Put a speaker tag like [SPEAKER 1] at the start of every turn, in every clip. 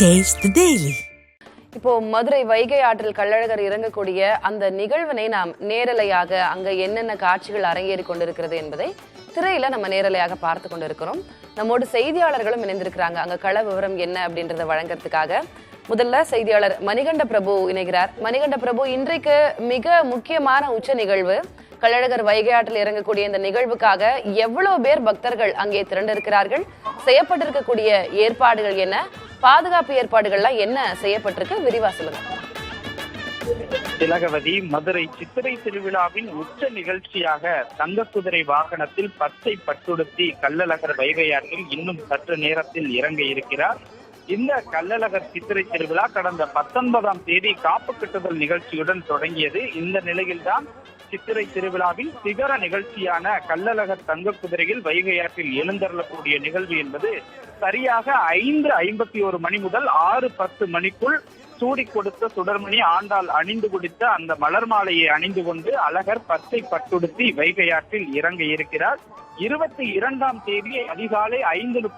[SPEAKER 1] Taste the Daily.
[SPEAKER 2] இப்போ மதுரை வைகை ஆற்றில் கள்ளழகர் இறங்கக்கூடிய அந்த நிகழ்வினை நாம் நேரலையாக அங்க என்னென்ன காட்சிகள் அரங்கேறி கொண்டிருக்கிறது என்பதை திரையில நம்ம நேரலையாக பார்த்து கொண்டிருக்கிறோம். நம்மோடு செய்தியாளர்களும் இணைந்திருக்கிறாங்க. அங்க கள விவரம் என்ன அப்படின்றத வழங்குறதுக்காக முதல்ல செய்தியாளர் மணிகண்ட பிரபு இணைகிறார். மணிகண்ட பிரபு, இன்றைக்கு மிக முக்கியமான உச்ச நிகழ்வு கள்ளழகர் வைகை ஆற்றில் இறங்கக்கூடிய இந்த நிகழ்வுக்காக எவ்வளவு பேர் பக்தர்கள் அங்கே திரண்டிருக்கிறார்கள்? செய்யப்பட்டிருக்கக்கூடிய ஏற்பாடுகள் என்ன? பாதுகாப்பு ஏற்பாடுகள்லாம் என்ன செய்யப்பட்டிருக்கு? விரிவா சொல்லுங்க.
[SPEAKER 3] திலகவதி, மதுரை சித்திரை திருவிழாவின் உச்ச நிகழ்ச்சியாக தங்க குதிரை வாகனத்தில் பச்சை பட்டுடுத்தி கள்ளழகர் வைகை ஆற்றில் இன்னும் சற்று நேரத்தில் இறங்க இருக்கிறார். இந்த கள்ளழகர் சித்திரை திருவிழா கடந்த 19ஆம் தேதி காப்பு கட்டுதல் நிகழ்ச்சியுடன் தொடங்கியது. இந்த நிலையில்தான் சித்திரை திருவிழாவின் சிகர நிகழ்ச்சியான கள்ளழகர் தங்க குதிரையில் வைகை ஆற்றில் எழுந்தருளக்கூடிய நிகழ்வு என்பது சரியாக 5:51 மணி முதல் 6:10 மணிக்குள் சூடி கொடுத்த சுடர்மணி ஆண்டாள் அணிந்து கொடுத்த அந்த மலர் மாலையை அணிந்து கொண்டு அழகர் பச்சை பட்டுடுத்தி வைகை ஆற்றில் இறங்க இருக்கிறார். 22ஆம் தேதி அதிகாலை 5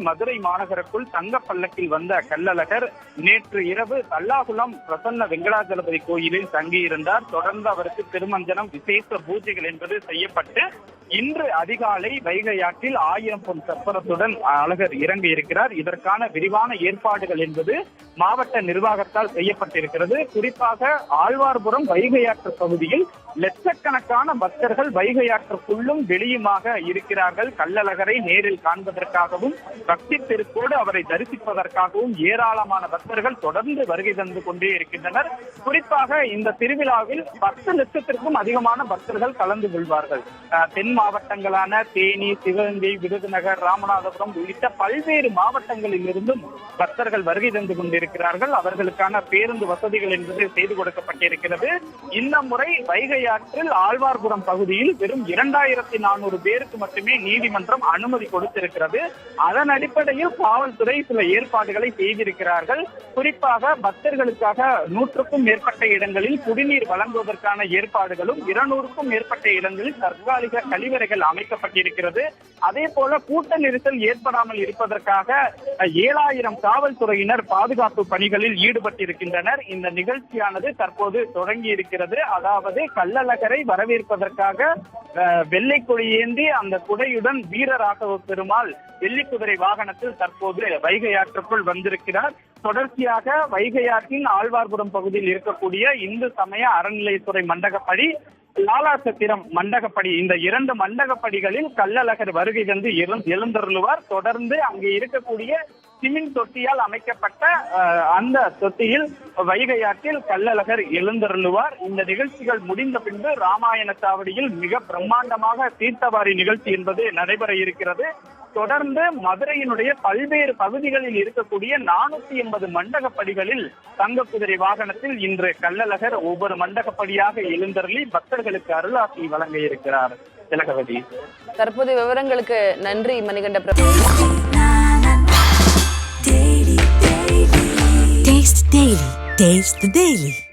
[SPEAKER 3] மதுரை மாநகருக்குள் தங்க பல்லக்கில் வந்த கள்ளழகர் நேற்று இரவு தல்லாகுளம் பிரசன்ன வெங்கடாஜலபதி கோயிலில் தங்கியிருந்தார். தொடர்ந்து அவருக்கு திருமஞ்சனம், விசேஷ பூஜைகள் என்பது செய்யப்பட்டு இன்று அதிகாலை வைகை ஆற்றில் 1000 பொன் சப்பரத்துடன் அழகர் இறங்க இருக்கிறார். இதற்கான விரிவான ஏற்பாடுகள் என்பது மாவட்ட நிர்வாகத்தால் செய்யப்பட்டிருக்கிறது. குறிப்பாக ஆழ்வார்புரம் வைகை ஆற்று பகுதியில் லட்சக்கணக்கான பக்தர்கள் வைகை ஆற்றுக்குள்ளும் வெளியுமாக இருக்கிறார்கள். கள்ளழகரை நேரில் காண்பதற்காகவும் பக்தி பெருக்கோடு அவரை தரிசிப்பதற்காகவும் ஏராளமான பக்தர்கள் தொடர்ந்து வருகை தந்து கொண்டே இருக்கின்றனர். குறிப்பாக இந்த திருவிழாவில் 10 லட்சத்திற்கும் அதிகமான பக்தர்கள் கலந்து கொள்வார்கள். தென் மாவட்டங்களான தேனி, சிவகங்கை, விருதுநகர், ராமநாதபுரம் உள்ளிட்ட பல்வேறு மாவட்டங்களில் இருந்தும் பக்தர்கள் வருகை தந்து கொண்டிருக்கிறார்கள். அவர்களுக்கான பேருந்து வசதிகள் என்பது செய்து கொடுக்கப்பட்டிருக்கிறது. இந்த முறை வைகை ஆற்றில் ஆழ்வார்புரம் பகுதியில் வெறும் 2400 பேருக்கு மட்டுமே நீதிமன்றம் அனுமதி கொடுத்திருக்கிறது. அதன் அடிப்படையில் காவல்துறை சில ஏற்பாடுகளை செய்திருக்கிறார்கள். குறிப்பாக பக்தர்களுக்காக 100க்கும் மேற்பட்ட இடங்களில் குடிநீர் வழங்குவதற்கான ஏற்பாடுகளும் 200க்கும் மேற்பட்ட இடங்களில் தற்காலிக கழிவறைகள் அமைக்கப்பட்டிருக்கிறது. அதே போல கூட்ட நெரிசல் ஏற்படாமல் இருப்பதற்காக 7000 காவல்துறையினர் பாதுகாப்பு பணிகளில் ஈடுபட்டிருக்கின்றனர். இந்த நிகழ்ச்சியானது தற்போது தொடங்கி இருக்கிறது. அதாவது கள்ளழகரை வரவேற்பதற்காக வெள்ளை கொடி ஏந்தி அந்த குடையுடன் வீரராகவ பெருமாள் வெள்ளி குதிரை வாகனத்தில் தற்போது வைகை ஆற்றுக்குள் வந்திருக்கிறார். தொடர்ச்சியாக வைகை ஆற்றின் ஆழ்வார்புரம் பகுதியில் இருக்கக்கூடிய இந்து சமய அறநிலையத்துறை மண்டகப்படி, லாலா சத்திரம் மண்டகப்படி, இந்த 2 மண்டகப்படிகளில் கள்ளழகர் வருகை தந்து எழுந்தருளுவார். தொடர்ந்து அங்கே இருக்கக்கூடிய சிமெண்ட் தொட்டியால் அமைக்கப்பட்ட அந்த தொட்டியில் வைகை ஆற்றில் கள்ளழகர் எழுந்தருளுவார். இந்த நிகழ்ச்சிகள் முடிந்த பின்பு ராமாயண சாவடியில் மிக பிரம்மாண்டமாக தீர்த்தவாரி நிகழ்ச்சி என்பது நடைபெற இருக்கிறது. தொடர்ந்து மதுரையினுடைய பல்வேறு பகுதிகளில் இருக்கக்கூடிய 480 மண்டகப்படிகளில் தங்க குதிரை வாகனத்தில் இன்று கள்ளழகர் ஒவ்வொரு மண்டகப்படியாக எழுந்தருளி பக்தர்களுக்கு அருளாசி வழங்க இருக்கிறார். திலகவதி,
[SPEAKER 2] தற்போதைய விவரங்களுக்கு நன்றி மணிகண்ட பிரபு.
[SPEAKER 1] Taste the Daily.